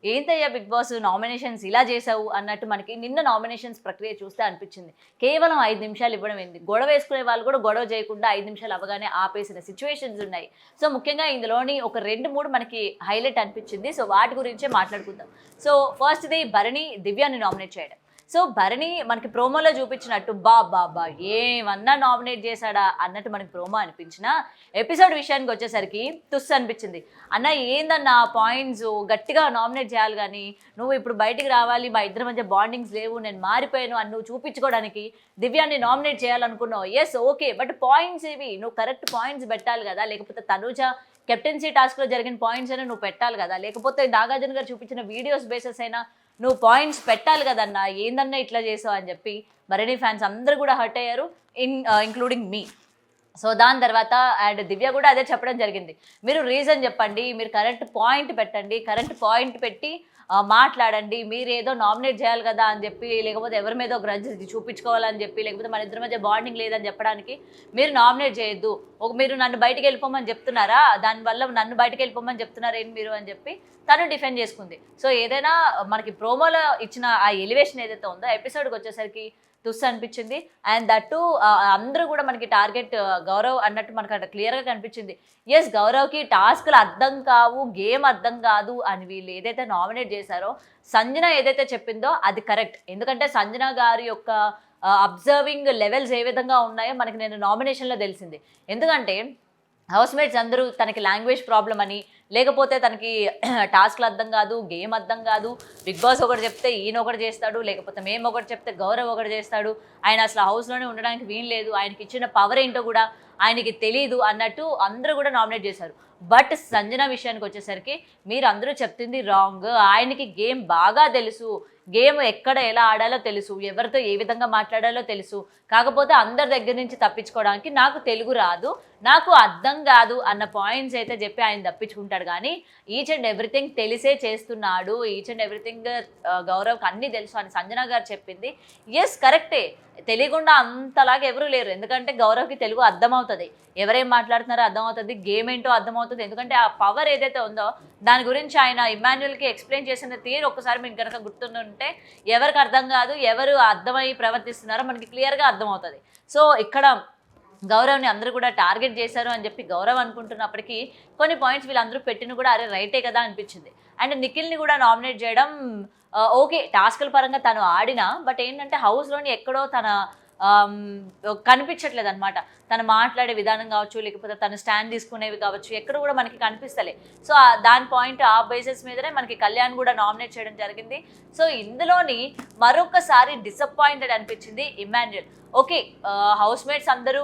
ఏంటయ్యా big boss nominations ఇలా చేసావు అన్నట్టు మనకి నిన్న నామినేషన్స్ ప్రక్రియ చూస్తే అనిపించింది. కేవలం 5 నిమిషాలు ఇవ్వడం ఏంది? గొడవ వేసుకునే వాళ్ళు కూడా గొడవ చేయకుండా 5 నిమిషాలు అవ్వగానే ఆపేసిన సిచ్యువేషన్స్ ఉన్నాయి. సో ముఖ్యంగా ఇందులోని ఒక 2, 3 మనకి హైలైట్ అనిపించింది. సో వాటి గురించే మాట్లాడుకుందాం. సో ఫస్ట్‌ది భరణి, దివ్యాని నామినేట్ చేయడం. సో భరణి మనకి ప్రోమోలో చూపించినట్టు బాబ్బా ఏమన్నా నామినేట్ చేశాడా అన్నట్టు మనకి ప్రోమో అనిపించిన ఎపిసోడ్ విషయానికి వచ్చేసరికి తుస్సు అనిపించింది. అన్న ఏందన్న పాయింట్స్ గట్టిగా నామినేట్ చేయాలి కానీ నువ్వు ఇప్పుడు బయటికి రావాలి, మా ఇద్దరి మధ్య బాండింగ్స్ లేవు, నేను మారిపోయాను అని నువ్వు చూపించుకోవడానికి దివ్యాన్ని నామినేట్ చేయాలనుకున్నావు. ఎస్ ఓకే, బట్ పాయింట్స్ ఇవి నువ్వు కరెక్ట్ పాయింట్స్ పెట్టాలి కదా. లేకపోతే తనూజ కెప్టెన్సీ టాస్క్లో జరిగిన పాయింట్స్ అయినా నువ్వు పెట్టాలి కదా. లేకపోతే నాగార్జున గారు చూపించిన వీడియోస్ బేసెస్ అయినా నువ్వు పాయింట్స్ పెట్టాలి కదన్నా. ఏందన్నా ఇట్లా చేసావు అని చెప్పి భరణి ఫ్యాన్స్ అందరూ కూడా హర్ట్ అయ్యారు, ఇంక్లూడింగ్ మీ. సో దాని తర్వాత అండ్ దివ్య కూడా అదే చెప్పడం జరిగింది. మీరు రీజన్ చెప్పండి, మీరు కరెక్ట్ పాయింట్ పెట్టండి, కరెక్ట్ పాయింట్ పెట్టి మాట్లాడండి. మీరు ఏదో నామినేట్ చేయాలి కదా అని చెప్పి, లేకపోతే ఎవరి మీద గ్రడ్జ్ చూపించుకోవాలని చెప్పి, లేకపోతే మన ఇద్దరి మధ్య బాండింగ్ లేదని చెప్పడానికి మీరు నామినేట్ చేయొద్దు. మీరు నన్ను బయటకు వెళ్ళిపోమని చెప్తున్నారా, దానివల్ల నన్ను బయటకు వెళ్ళిపోమని చెప్తున్నారేంటి మీరు అని చెప్పి తను డిఫెండ్ చేసుకుంది. సో ఏదైనా మనకి ప్రోమోలో ఇచ్చిన ఆ ఎలివేషన్ ఏదైతే ఉందో ఎపిసోడ్కి వచ్చేసరికి తుస్సు అనిపించింది. అండ్ దట్టు అందరూ కూడా మనకి టార్గెట్ గౌరవ్ అన్నట్టు మనకు అక్కడ క్లియర్గా కనిపించింది. ఎస్, గౌరవ్కి టాస్క్లు అర్థం కావు, గేమ్ అర్థం కాదు అని వీళ్ళు ఏదైతే నామినేట్ చేశారో, సంజన ఏదైతే చెప్పిందో అది కరెక్ట్. ఎందుకంటే సంజన గారి యొక్క అబ్జర్వింగ్ లెవెల్స్ ఏ విధంగా ఉన్నాయో మనకి నేను నామినేషన్లో తెలిసింది. ఎందుకంటే హౌస్మేట్స్ అందరూ తనకి లాంగ్వేజ్ ప్రాబ్లం అని, లేకపోతే తనకి టాస్క్లు అర్థం కాదు, గేమ్ అర్థం కాదు, బిగ్ బాస్ ఒకటి చెప్తే ఈయన ఒకటి చేస్తాడు, లేకపోతే మేము ఒకటి చెప్తే గౌరవ్ ఒకటి చేస్తాడు, ఆయన అసలు హౌస్లోనే ఉండడానికి వీలు లేదు, ఆయనకి ఇచ్చిన పవర్ ఏంటో కూడా ఆయనకి తెలీదు అన్నట్టు అందరూ కూడా నామినేట్ చేశారు. బట్ సంజన విషయానికి వచ్చేసరికి మీరు అందరూ చెప్తుంది రాంగ్. ఆయనకి గేమ్ బాగా తెలుసు, గేమ్ ఎక్కడ ఎలా ఆడాలో తెలుసు, ఎవరితో ఏ విధంగా మాట్లాడాలో తెలుసు. కాకపోతే అందరి దగ్గర నుంచి తప్పించుకోవడానికి నాకు తెలుగు రాదు, నాకు అర్థం కాదు అన్న పాయింట్స్ అయితే చెప్పి ఆయన తప్పించుకుంటాడు. కానీ ఈచ్ అండ్ ఎవ్రీథింగ్ తెలిసే చేస్తున్నాడు, ఈచ్ అండ్ ఎవ్రీథింగ్ గౌరవ్కి అన్నీ తెలుసు అని సంజన గారు చెప్పింది. ఎస్ కరెక్టే, తెలియకుండా అంతలాగా ఎవరూ లేరు. ఎందుకంటే గౌరవ్కి తెలుగు అర్థమవుతుంది, ఎవరేం మాట్లాడుతున్నారో అర్థమవుతుంది, గేమ్ ఏంటో అర్థమవుతుంది. ఎందుకంటే ఆ పవర్ ఏదైతే ఉందో దాని గురించి ఆయన ఇమాన్యుయల్కి ఎక్స్ప్లెయిన్ చేసిన తీరు ఒక్కసారి మీకు కనుక గుర్తుంటే ఎవరికి అర్థం కాదు, ఎవరు అర్థమై ప్రవర్తిస్తున్నారో మనకి క్లియర్గా అర్థమవుతుంది. సో ఇక్కడ గౌరవ్ని అందరూ కూడా టార్గెట్ చేశారు అని చెప్పి గౌరవ్ అనుకుంటున్నప్పటికీ కొన్ని పాయింట్స్ వీళ్ళందరూ పెట్టిన కూడా అరే రైటే కదా అనిపించింది. అండ్ నిఖిల్ని కూడా నామినేట్ చేయడం ఓకే, టాస్కుల పరంగా తను ఆడినా, బట్ ఏంటంటే హౌస్లోని ఎక్కడో తన కనిపించట్లేదు అనమాట. తను మాట్లాడే విధానం కావచ్చు, లేకపోతే తను స్టాండ్ తీసుకునేవి కావచ్చు, ఎక్కడ కూడా మనకి కనిపిస్తలే. సో దాని పాయింట్ ఆ బేసిస్ మీదనే మనకి కళ్యాణ్ కూడా నామినేట్ చేయడం జరిగింది. సో ఇందులోని మరొకసారి డిసప్పాయింటెడ్ అనిపించింది ఇమాన్యుయల్. ఓకే, హౌస్ మేట్స్ అందరూ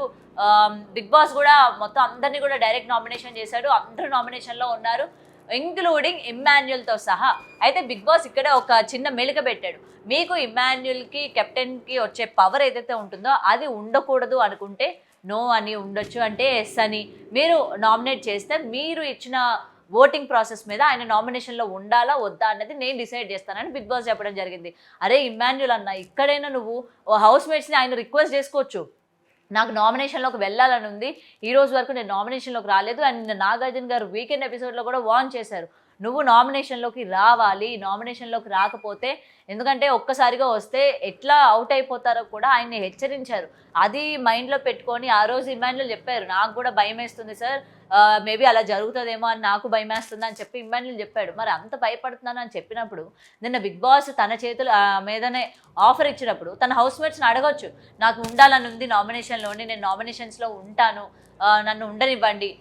బిగ్ బాస్ కూడా మొత్తం అందరినీ కూడా డైరెక్ట్ నామినేషన్ చేశాడు, అందరూ నామినేషన్లో ఉన్నారు, ఇంక్లూడింగ్ ఇమ్మాన్యుయల్తో సహా. అయితే బిగ్ బాస్ ఇక్కడ ఒక చిన్న మెలిక పెట్టాడు. మీకు ఇమ్మాన్యుయల్కి కెప్టెన్కి వచ్చే పవర్ ఏదైతే ఉంటుందో అది ఉండకూడదు అనుకుంటే నో అని ఉండొచ్చు, అంటే ఎస్ అని మీరు నామినేట్ చేస్తే మీరు ఇచ్చిన ఓటింగ్ ప్రాసెస్ మీద ఆయన నామినేషన్లో ఉండాలా వద్దా అన్నది నేను డిసైడ్ చేస్తానని బిగ్ బాస్ చెప్పడం జరిగింది. అరే ఇమ్మాన్యుయల్ అన్న, ఇక్కడైనా నువ్వు హౌస్ మేట్స్ని ఆయన రిక్వెస్ట్ చేసుకోవచ్చు, నాకు నామినేషన్లోకి వెళ్ళాలని ఉంది, ఈ రోజు వరకు నేను నామినేషన్లోకి రాలేదు. అండ్ నాగార్జున గారు వీకెండ్ ఎపిసోడ్లో కూడా వార్న్ చేశారు, నువ్వు నామినేషన్లోకి రావాలి, నామినేషన్లోకి రాకపోతే ఎందుకంటే ఒక్కసారిగా వస్తే ఎట్లా అవుట్ అయిపోతారో కూడా ఆయన్ని హెచ్చరించారు. అది మైండ్లో పెట్టుకొని ఆ రోజు ఇమ్మాన్యుయల్ చెప్పారు, నాకు కూడా భయం వేస్తుంది సార్, మేబీ అలా జరుగుతుందేమో అని నాకు భయం వేస్తుంది అని చెప్పి ఇమ్మాన్యుయల్ చెప్పాడు. మరి అంత భయపడుతున్నాను అని చెప్పినప్పుడు నిన్న బిగ్ బాస్ తన చేతుల మీదనే ఆఫర్ ఇచ్చినప్పుడు తన హౌస్ మేట్స్ని అడగొచ్చు, నాకు ఉండాలని ఉంది నామినేషన్లోని, నేను నామినేషన్స్లో ఉంటాను, నన్ను ఉండనివ్వండి,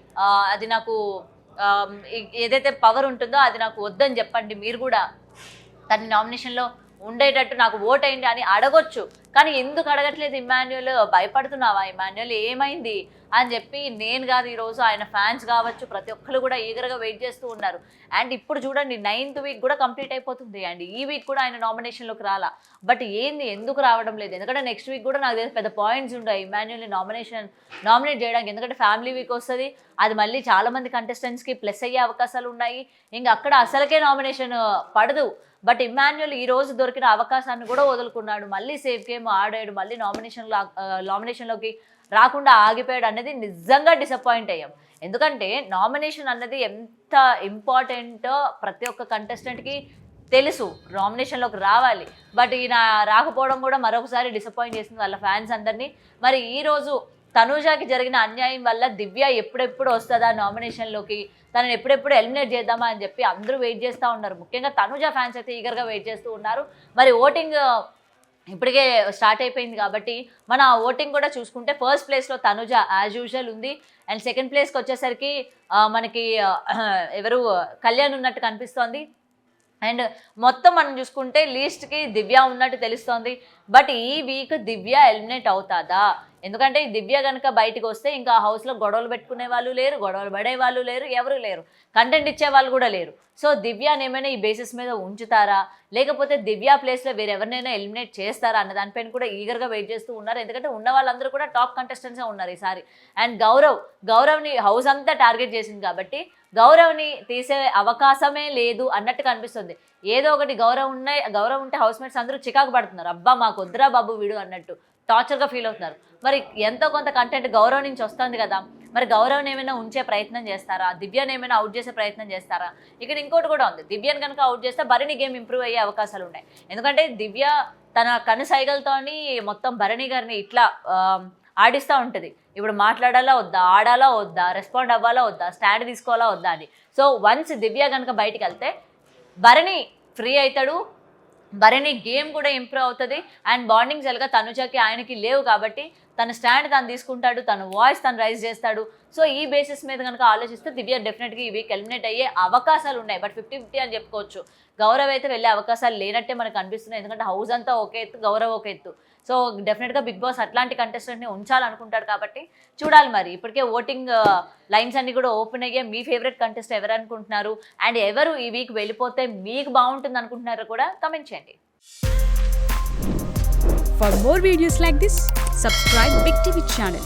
అది నాకు ఏదైతే పవర్ ఉంటుందో అది నాకు వద్దని చెప్పండి, మీరు కూడా తన నామినేషన్లో ఉండేటట్టు నాకు ఓటేయండి అని అడగొచ్చు. కానీ ఎందుకు అడగట్లేదు ఇమ్మాన్యుయల్? భయపడుతున్నావా ఇమ్మాన్యుయల్, ఏమైంది అని చెప్పి నేను కాదు, ఈరోజు ఆయన ఫ్యాన్స్ కావచ్చు ప్రతి ఒక్కరు కూడా ఈగర్గా వెయిట్ చేస్తూ ఉన్నారు. అండ్ ఇప్పుడు చూడండి 9th వీక్ కూడా కంప్లీట్ అయిపోతుంది, అండ్ ఈ వీక్ కూడా ఆయన నామినేషన్లోకి రాలా. బట్ ఏంది ఎందుకు రావడం లేదు? ఎందుకంటే నెక్స్ట్ వీక్ కూడా నాకు తెలిసి పెద్ద పాయింట్స్ ఉంటాయి ఇమ్మాన్యుయల్ని నామినేట్ చేయడానికి. ఎందుకంటే ఫ్యామిలీ వీక్ వస్తుంది, అది మళ్ళీ చాలామంది కంటెస్టెంట్స్కి ప్లస్ అయ్యే అవకాశాలు ఉన్నాయి, ఇంకా అక్కడ అసలుకే నామినేషన్ పడదు. బట్ ఇమ్మాన్యుయల్ ఈ రోజు దొరికిన అవకాశాన్ని కూడా వదులుకున్నాడు, మళ్ళీ సేఫ్ గేమ్ ఆడాడు, మళ్ళీ నామినేషన్లోకి రాకుండా ఆగిపోయాడు అనేది నిజంగా డిసప్పాయింట్ అయ్యాం. ఎందుకంటే నామినేషన్ అన్నది ఎంత ఇంపార్టెంటో ప్రతి ఒక్క కంటెస్టెంట్కి తెలుసు నామినేషన్లోకి రావాలి, బట్ ఈయన రాకపోవడం కూడా మరొకసారి డిసప్పాయింట్ చేసింది వాళ్ళ ఫ్యాన్స్ అందరినీ. మరి ఈరోజు తనూజాకి జరిగిన అన్యాయం వల్ల దివ్య ఎప్పుడెప్పుడు వస్తుందా నామినేషన్లోకి, తనని ఎప్పుడెప్పుడు ఎలిమినేట్ చేద్దామా అని చెప్పి అందరూ వెయిట్ చేస్తూ ఉన్నారు. ముఖ్యంగా తనూజా ఫ్యాన్స్ అయితే ఈగర్గా వెయిట్ చేస్తూ ఉన్నారు. మరి ఓటింగ్ ఇప్పటికే స్టార్ట్ అయిపోయింది కాబట్టి మన ఓటింగ్ కూడా చూసుకుంటే ఫస్ట్ ప్లేస్లో తనుజ యాజ్ యూజువల్ ఉంది. అండ్ సెకండ్ ప్లేస్కి వచ్చేసరికి మనకి ఎవరు కళ్యాణ్ ఉన్నట్టు కనిపిస్తోంది. అండ్ మొత్తం మనం చూసుకుంటే లీస్ట్కి దివ్య ఉన్నట్టు తెలుస్తోంది. బట్ ఈ వీక్ దివ్య ఎలిమినేట్ అవుతుందా? ఎందుకంటే దివ్య కనుక బయటకు వస్తే ఇంకా హౌస్లో గొడవలు పెట్టుకునే వాళ్ళు లేరు, గొడవలు పడే వాళ్ళు లేరు, ఎవరు లేరు, కంటెంట్ ఇచ్చే వాళ్ళు కూడా లేరు. సో దివ్యాని ఏమైనా ఈ బేసిస్ మీద ఉంచుతారా, లేకపోతే దివ్య ప్లేస్లో వేరెవరినైనా ఎలిమినేట్ చేస్తారా అన్న దానిపైన కూడా ఈగర్గా వెయిట్ చేస్తూ ఉన్నారు. ఎందుకంటే ఉన్న వాళ్ళందరూ కూడా టాప్ కంటెస్టెంట్స్గా ఉన్నారు ఈసారి. అండ్ గౌరవ్ని హౌస్ అంతా టార్గెట్ చేసింది కాబట్టి గౌరవ్ని తీసే అవకాశమే లేదు అన్నట్టు కనిపిస్తుంది. ఏదో ఒకటి గౌరవ్ ఉంటే హౌస్ మేట్స్ అందరూ చికాకు పడుతున్నారు, అబ్బా మాకు వద్దురా బాబు వీడు అన్నట్టు టార్చర్గా ఫీల్ అవుతున్నారు. మరి ఎంతో కొంత కంటెంట్ గౌరవ్ నుంచి వస్తుంది కదా, మరి గౌరవ్ని ఏమైనా ఉంచే ప్రయత్నం చేస్తారా, దివ్యని ఏమైనా అవుట్ చేసే ప్రయత్నం చేస్తారా? ఇక్కడ ఇంకోటి కూడా ఉంది, దివ్యని కనుక అవుట్ చేస్తే భరణి గేమ్ ఇంప్రూవ్ అయ్యే అవకాశాలు ఉన్నాయి. ఎందుకంటే దివ్య తన కనుసైగలతోని మొత్తం భరణి గారిని ఇట్లా ఆడిస్తూ ఉంటుంది. ఇప్పుడు మాట్లాడాలా వద్దా, ఆడాలా వద్దా, రెస్పాండ్ అవ్వాలా వద్దా, స్టాండ్ తీసుకోవాలా వద్దా అని. సో వన్స్ దివ్య కనుక బయటికి వెళ్తే భరణి ఫ్రీ అవుతాడు, భరణి గేమ్ కూడా ఇంప్రూవ్ అవుతుంది. అండ్ బాండింగ్స్ ఎలాగా తనుజాకి ఆయనకి లేవు కాబట్టి తన స్టాండ్ తను తీసుకుంటాడు, తన వాయిస్ తను రైజ్ చేస్తాడు. సో ఈ బేసిస్ మీద కనుక ఆలోచిస్తే దివ్య డెఫినెట్గా ఈ వీక్ ఎలిమినేట్ అయ్యే అవకాశాలు ఉన్నాయి. బట్ 50-50 అని చెప్పుకోవచ్చు. గౌరవ్ అయితే వెళ్ళే అవకాశాలు లేనట్టే మనకు అనిపిస్తున్నాయి. ఎందుకంటే హౌస్ అంతా ఒకే ఎత్తు, గౌరవ్ ఒక ఎత్తు. సో డెఫినెట్గా బిగ్ బాస్ అట్లాంటి కంటెస్టెంట్ని ఉంచాలనుకుంటాడు కాబట్టి చూడాలి. మరి ఇప్పటికే ఓటింగ్ లైన్స్ అన్ని కూడా ఓపెన్ అయ్యాయి. మీ ఫేవరెట్ కంటెస్టెంట్ ఎవరు అనుకుంటున్నారు, అండ్ ఎవరు ఈ వీక్ వెళ్ళిపోతే మీకు బాగుంటుంది అనుకుంటున్నారో కూడా కమెంట్ చేయండి. For more videos like this, subscribe Big TV channel.